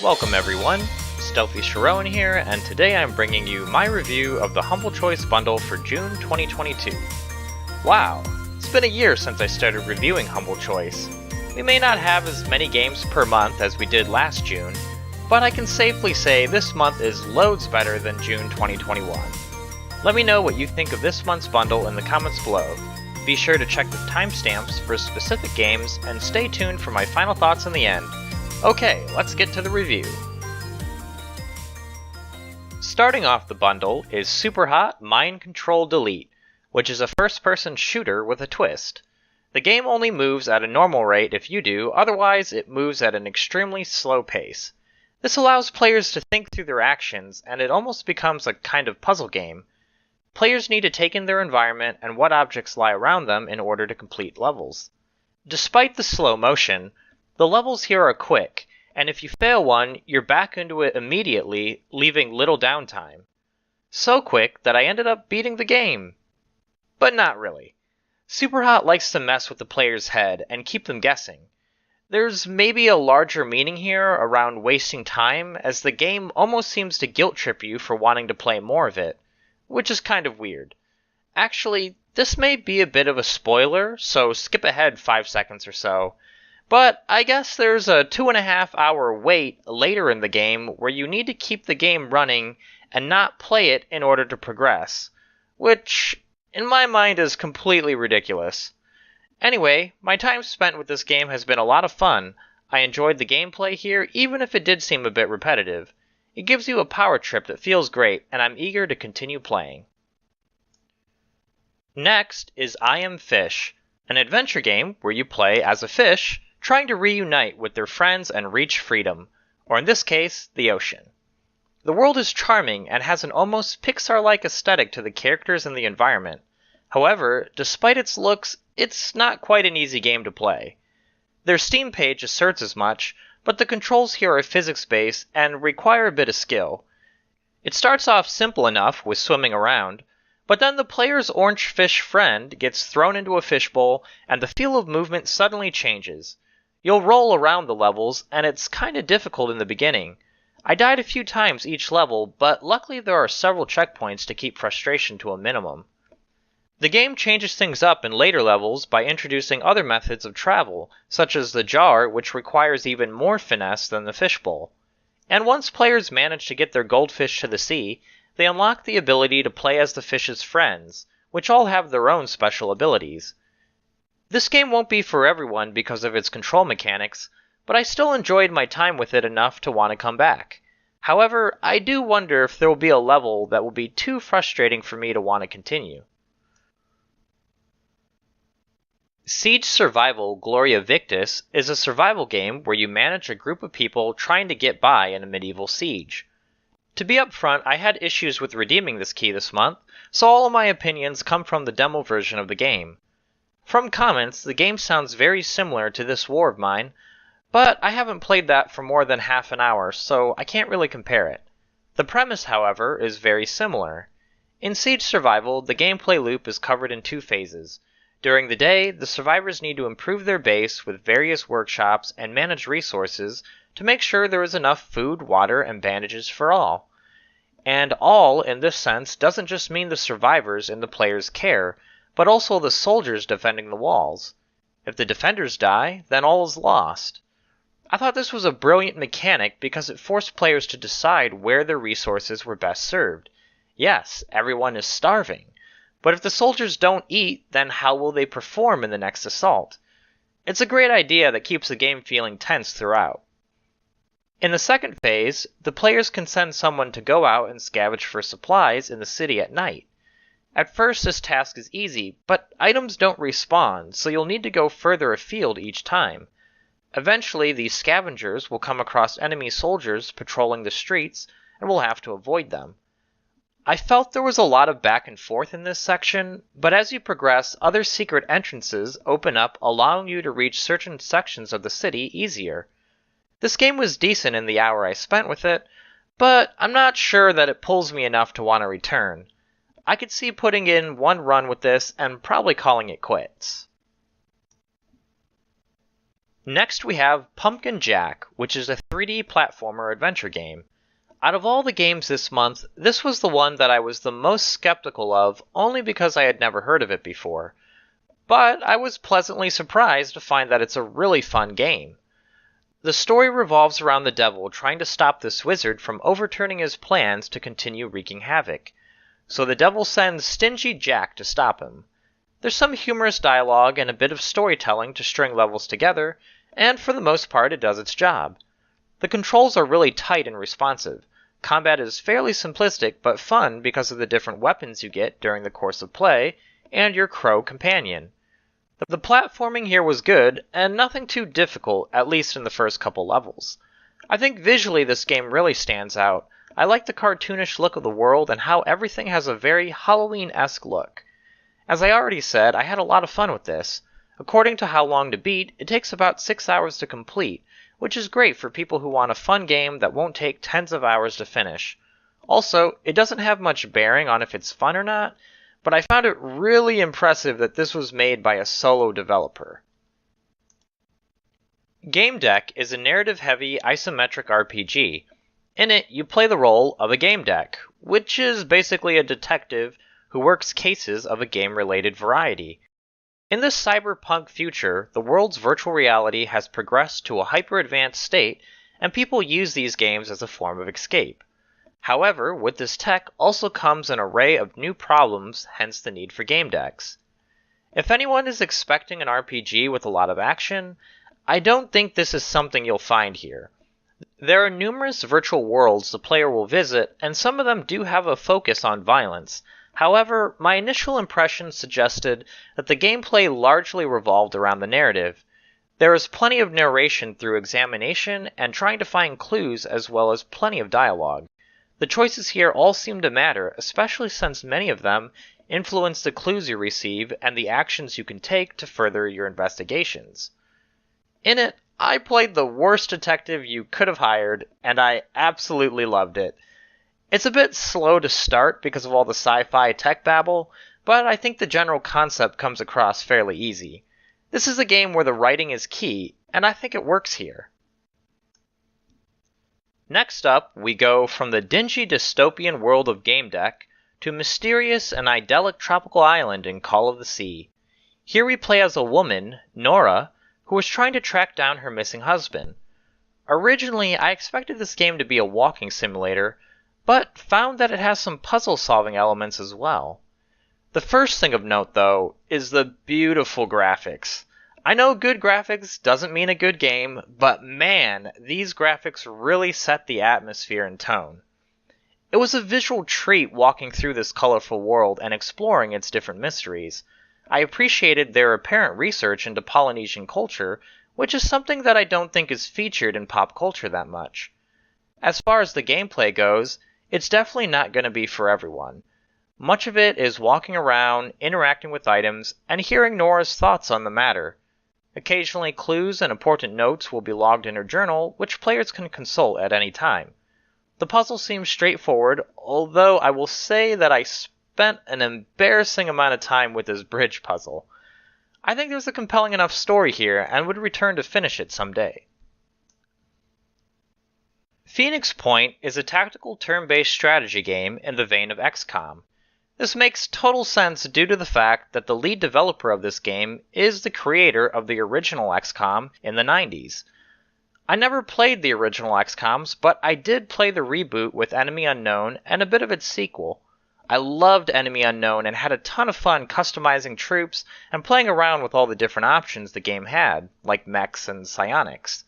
Welcome everyone, StealthyShiroean here, and today I'm bringing you my review of the Humble Choice bundle for June 2022. Wow, it's been a year since I started reviewing Humble Choice. We may not have as many games per month as we did last June, but I can safely say this month is loads better than June 2021. Let me know what you think of this month's bundle in the comments below. Be sure to check the timestamps for specific games, and stay tuned for my final thoughts in the end. Okay, let's get to the review. Starting off the bundle is Superhot Mind Control Delete, which is a first-person shooter with a twist. The game only moves at a normal rate if you do, otherwise it moves at an extremely slow pace. This allows players to think through their actions, and it almost becomes a kind of puzzle game. Players need to take in their environment and what objects lie around them in order to complete levels. Despite the slow motion, the levels here are quick, and if you fail one, you're back into it immediately, leaving little downtime. So quick that I ended up beating the game. But not really. Superhot likes to mess with the player's head and keep them guessing. There's maybe a larger meaning here around wasting time, as the game almost seems to guilt trip you for wanting to play more of it, which is kind of weird. Actually, this may be a bit of a spoiler, so skip ahead 5 seconds or so. But I guess there's a 2.5 hour wait later in the game where you need to keep the game running and not play it in order to progress, which in my mind is completely ridiculous. Anyway, my time spent with this game has been a lot of fun. I enjoyed the gameplay here, even if it did seem a bit repetitive. It gives you a power trip that feels great, and I'm eager to continue playing. Next is I Am Fish, an adventure game where you play as a fish trying to reunite with their friends and reach freedom, or in this case, the ocean. The world is charming and has an almost Pixar-like aesthetic to the characters and the environment. However, despite its looks, it's not quite an easy game to play. Their Steam page asserts as much, but the controls here are physics-based and require a bit of skill. It starts off simple enough with swimming around, but then the player's orange fish friend gets thrown into a fishbowl and the feel of movement suddenly changes. You'll roll around the levels, and it's kinda difficult in the beginning. I died a few times each level, but luckily there are several checkpoints to keep frustration to a minimum. The game changes things up in later levels by introducing other methods of travel, such as the jar, which requires even more finesse than the fishbowl. And once players manage to get their goldfish to the sea, they unlock the ability to play as the fish's friends, which all have their own special abilities. This game won't be for everyone because of its control mechanics, but I still enjoyed my time with it enough to want to come back. However, I do wonder if there will be a level that will be too frustrating for me to want to continue. Siege Survival Gloria Victis is a survival game where you manage a group of people trying to get by in a medieval siege. To be upfront, I had issues with redeeming this key this month, so all of my opinions come from the demo version of the game. From comments, the game sounds very similar to this war of mine, but I haven't played that for more than half an hour, so I can't really compare it. The premise, however, is very similar. In Siege Survival, the gameplay loop is covered in 2 phases. During the day, the survivors need to improve their base with various workshops and manage resources to make sure there is enough food, water, and bandages for all. And all, in this sense, doesn't just mean the survivors in the player's care, but also the soldiers defending the walls. If the defenders die, then all is lost. I thought this was a brilliant mechanic because it forced players to decide where their resources were best served. Yes, everyone is starving. But if the soldiers don't eat, then how will they perform in the next assault? It's a great idea that keeps the game feeling tense throughout. In the second phase, the players can send someone to go out and scavenge for supplies in the city at night. At first this task is easy, but items don't respawn, so you'll need to go further afield each time. Eventually, these scavengers will come across enemy soldiers patrolling the streets, and will have to avoid them. I felt there was a lot of back and forth in this section, but as you progress, other secret entrances open up, allowing you to reach certain sections of the city easier. This game was decent in the hour I spent with it, but I'm not sure that it pulls me enough to want to return. I could see putting in one run with this and probably calling it quits. Next we have Pumpkin Jack, which is a 3D platformer adventure game. Out of all the games this month, this was the one that I was the most skeptical of, only because I had never heard of it before. But I was pleasantly surprised to find that it's a really fun game. The story revolves around the devil trying to stop this wizard from overturning his plans to continue wreaking havoc. So the devil sends Stingy Jack to stop him. There's some humorous dialogue and a bit of storytelling to string levels together, and for the most part it does its job. The controls are really tight and responsive. Combat is fairly simplistic but fun because of the different weapons you get during the course of play, and your crow companion. The platforming here was good, and nothing too difficult, at least in the first couple levels. I think visually this game really stands out. I like the cartoonish look of the world and how everything has a very Halloween-esque look. As I already said, I had a lot of fun with this. According to How Long to Beat, it takes about 6 hours to complete, which is great for people who want a fun game that won't take tens of hours to finish. Also, it doesn't have much bearing on if it's fun or not, but I found it really impressive that this was made by a solo developer. Gamedec is a narrative-heavy isometric RPG. In it, you play the role of a Gamedec, which is basically a detective who works cases of a game-related variety. In this cyberpunk future, the world's virtual reality has progressed to a hyper-advanced state, and people use these games as a form of escape. However, with this tech also comes an array of new problems, hence the need for Gamedecs. If anyone is expecting an RPG with a lot of action, I don't think this is something you'll find here. There are numerous virtual worlds the player will visit, and some of them do have a focus on violence. However, my initial impression suggested that the gameplay largely revolved around the narrative. There is plenty of narration through examination and trying to find clues, as well as plenty of dialogue. The choices here all seem to matter, especially since many of them influence the clues you receive and the actions you can take to further your investigations. In it, I played the worst detective you could have hired, and I absolutely loved it. It's a bit slow to start because of all the sci-fi tech babble, but I think the general concept comes across fairly easy. This is a game where the writing is key, and I think it works here. Next up, we go from the dingy dystopian world of Gamedec to mysterious and idyllic tropical island in Call of the Sea. Here we play as a woman, Nora, who is trying to track down her missing husband. Originally, I expected this game to be a walking simulator, but found that it has some puzzle-solving elements as well. The first thing of note, though, is the beautiful graphics. I know good graphics doesn't mean a good game, but man, these graphics really set the atmosphere and tone. It was a visual treat walking through this colorful world and exploring its different mysteries. I appreciated their apparent research into Polynesian culture, which is something that I don't think is featured in pop culture that much. As far as the gameplay goes, it's definitely not going to be for everyone. Much of it is walking around, interacting with items, and hearing Nora's thoughts on the matter. Occasionally clues and important notes will be logged in her journal, which players can consult at any time. The puzzle seems straightforward, although I will say that I spent an embarrassing amount of time with this bridge puzzle. I think there's a compelling enough story here and would return to finish it someday. Phoenix Point is a tactical turn-based strategy game in the vein of XCOM. This makes total sense due to the fact that the lead developer of this game is the creator of the original XCOM in the 90s. I never played the original XCOMs, but I did play the reboot with Enemy Unknown and a bit of its sequel. I loved Enemy Unknown and had a ton of fun customizing troops and playing around with all the different options the game had, like mechs and psionics.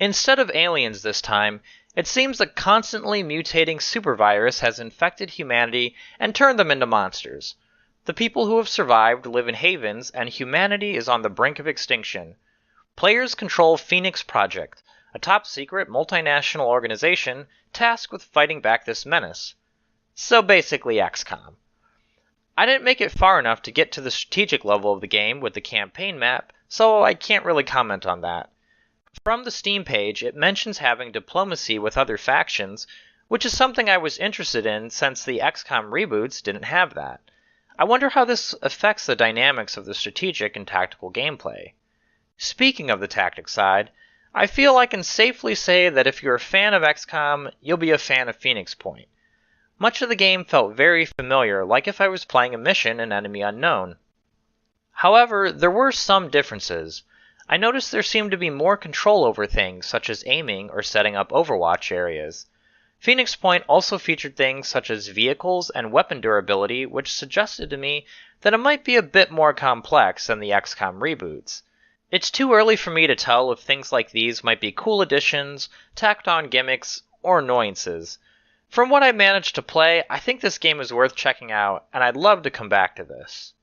Instead of aliens this time, it seems a constantly mutating supervirus has infected humanity and turned them into monsters. The people who have survived live in havens, and humanity is on the brink of extinction. Players control Phoenix Project, a top-secret multinational organization tasked with fighting back this menace. So basically XCOM. I didn't make it far enough to get to the strategic level of the game with the campaign map, so I can't really comment on that. From the Steam page, it mentions having diplomacy with other factions, which is something I was interested in since the XCOM reboots didn't have that. I wonder how this affects the dynamics of the strategic and tactical gameplay. Speaking of the tactics side, I feel I can safely say that if you're a fan of XCOM, you'll be a fan of Phoenix Point. Much of the game felt very familiar, like if I was playing a mission in Enemy Unknown. However, there were some differences. I noticed there seemed to be more control over things, such as aiming or setting up Overwatch areas. Phoenix Point also featured things such as vehicles and weapon durability, which suggested to me that it might be a bit more complex than the XCOM reboots. It's too early for me to tell if things like these might be cool additions, tacked on gimmicks, or annoyances. From what I managed to play, I think this game is worth checking out, and I'd love to come back to this.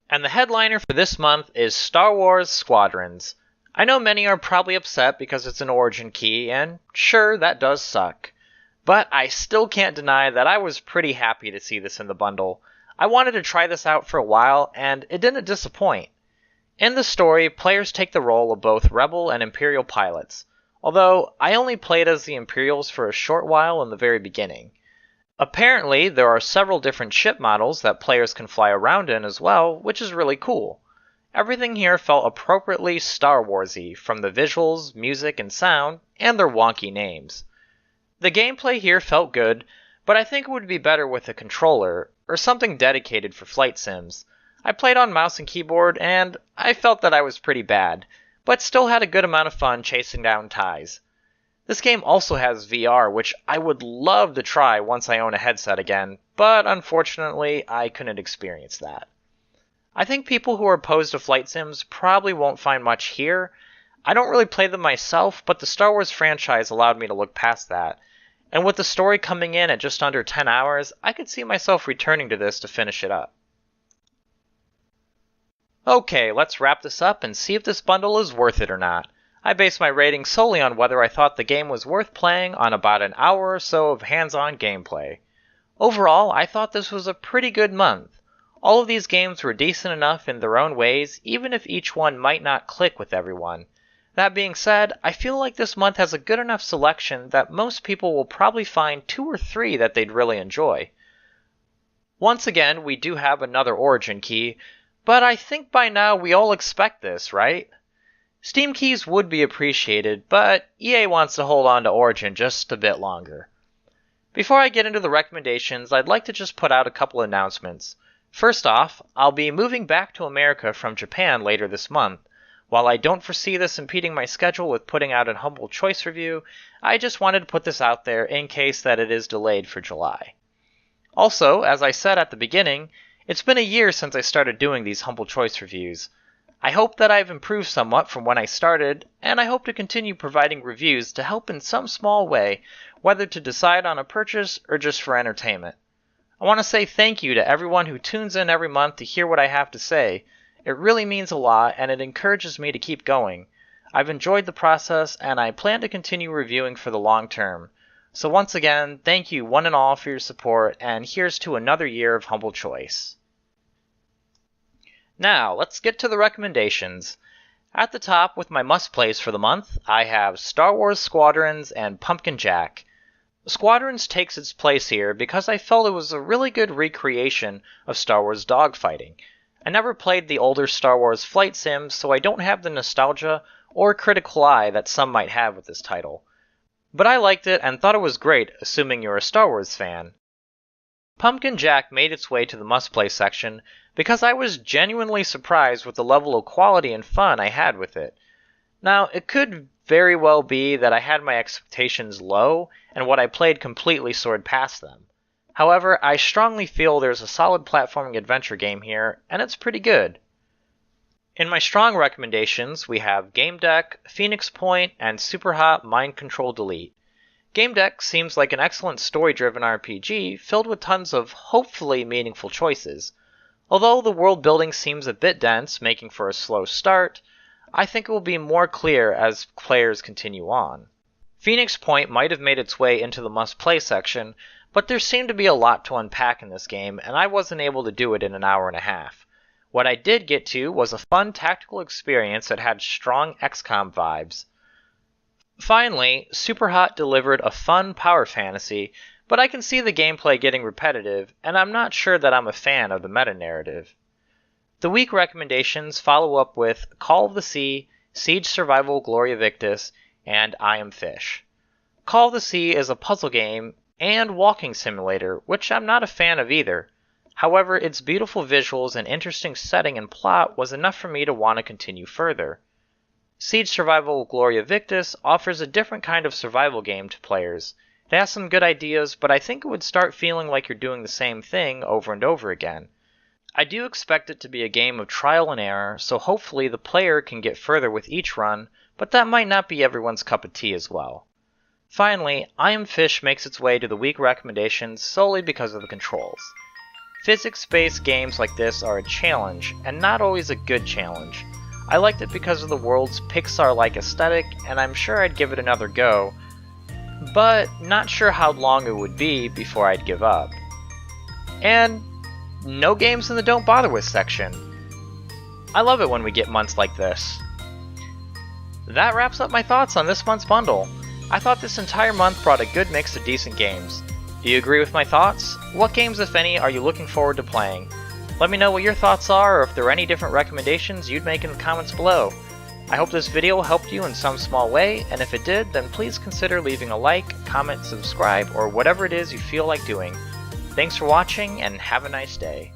And the headliner for this month is Star Wars Squadrons. I know many are probably upset because it's an origin key, and sure, that does suck. But I still can't deny that I was pretty happy to see this in the bundle. I wanted to try this out for a while, and it didn't disappoint. In the story, players take the role of both Rebel and Imperial pilots, although I only played as the Imperials for a short while in the very beginning. Apparently, there are several different ship models that players can fly around in as well, which is really cool. Everything here felt appropriately Star Wars-y, from the visuals, music, and sound, and their wonky names. The gameplay here felt good, but I think it would be better with a controller, or something dedicated for flight sims. I played on mouse and keyboard, and I felt that I was pretty bad, but still had a good amount of fun chasing down ties. This game also has VR, which I would love to try once I own a headset again, but unfortunately I couldn't experience that. I think people who are opposed to flight sims probably won't find much here. I don't really play them myself, but the Star Wars franchise allowed me to look past that. And with the story coming in at just under 10 hours, I could see myself returning to this to finish it up. Okay, let's wrap this up and see if this bundle is worth it or not. I based my rating solely on whether I thought the game was worth playing on about an hour or so of hands-on gameplay. Overall, I thought this was a pretty good month. All of these games were decent enough in their own ways, even if each one might not click with everyone. That being said, I feel like this month has a good enough selection that most people will probably find 2 or 3 that they'd really enjoy. Once again, we do have another origin key, but I think by now we all expect this, right? Steam keys would be appreciated, but EA wants to hold on to Origin just a bit longer. Before I get into the recommendations, I'd like to just put out a couple announcements. First off, I'll be moving back to America from Japan later this month. While I don't foresee this impeding my schedule with putting out a Humble Choice review, I just wanted to put this out there in case that it is delayed for July. Also, as I said at the beginning, it's been a year since I started doing these Humble Choice reviews. I hope that I've improved somewhat from when I started, and I hope to continue providing reviews to help in some small way, whether to decide on a purchase or just for entertainment. I want to say thank you to everyone who tunes in every month to hear what I have to say. It really means a lot, and it encourages me to keep going. I've enjoyed the process, and I plan to continue reviewing for the long term. So once again, thank you one and all for your support, and here's to another year of Humble Choice. Now, let's get to the recommendations. At the top, with my must-plays for the month, I have Star Wars Squadrons and Pumpkin Jack. Squadrons takes its place here because I felt it was a really good recreation of Star Wars dogfighting. I never played the older Star Wars flight sims, so I don't have the nostalgia or critical eye that some might have with this title. But I liked it and thought it was great, assuming you're a Star Wars fan. Pumpkin Jack made its way to the must-play section because I was genuinely surprised with the level of quality and fun I had with it. Now, it could very well be that I had my expectations low, and what I played completely soared past them. However, I strongly feel there's a solid platforming adventure game here, and it's pretty good. In my strong recommendations, we have Gamedec, Phoenix Point, and Superhot Mind Control Delete. Gamedec seems like an excellent story-driven RPG filled with tons of hopefully meaningful choices. Although the world building seems a bit dense, making for a slow start, I think it will be more clear as players continue on. Phoenix Point might have made its way into the must-play section, but there seemed to be a lot to unpack in this game, and I wasn't able to do it in an hour and a half. What I did get to was a fun tactical experience that had strong XCOM vibes. Finally, Superhot delivered a fun power fantasy, but I can see the gameplay getting repetitive, and I'm not sure that I'm a fan of the meta-narrative. The week recommendations follow up with Call of the Sea, Siege Survival Gloria Victis, and I Am Fish. Call of the Sea is a puzzle game and walking simulator, which I'm not a fan of either. However, its beautiful visuals and interesting setting and plot was enough for me to want to continue further. Siege Survival Gloria Victis offers a different kind of survival game to players. It has some good ideas, but I think it would start feeling like you're doing the same thing over and over again. I do expect it to be a game of trial and error, so hopefully the player can get further with each run, but that might not be everyone's cup of tea as well. Finally, I Am Fish makes its way to the week recommendations solely because of the controls. Physics-based games like this are a challenge, and not always a good challenge. I liked it because of the world's Pixar-like aesthetic, and I'm sure I'd give it another go, but not sure how long it would be before I'd give up. And no games in the Don't Bother With section. I love it when we get months like this. That wraps up my thoughts on this month's bundle. I thought this entire month brought a good mix of decent games. Do you agree with my thoughts? What games, if any, are you looking forward to playing? Let me know what your thoughts are, or if there are any different recommendations you'd make in the comments below. I hope this video helped you in some small way, and if it did, then please consider leaving a like, comment, subscribe, or whatever it is you feel like doing. Thanks for watching, and have a nice day.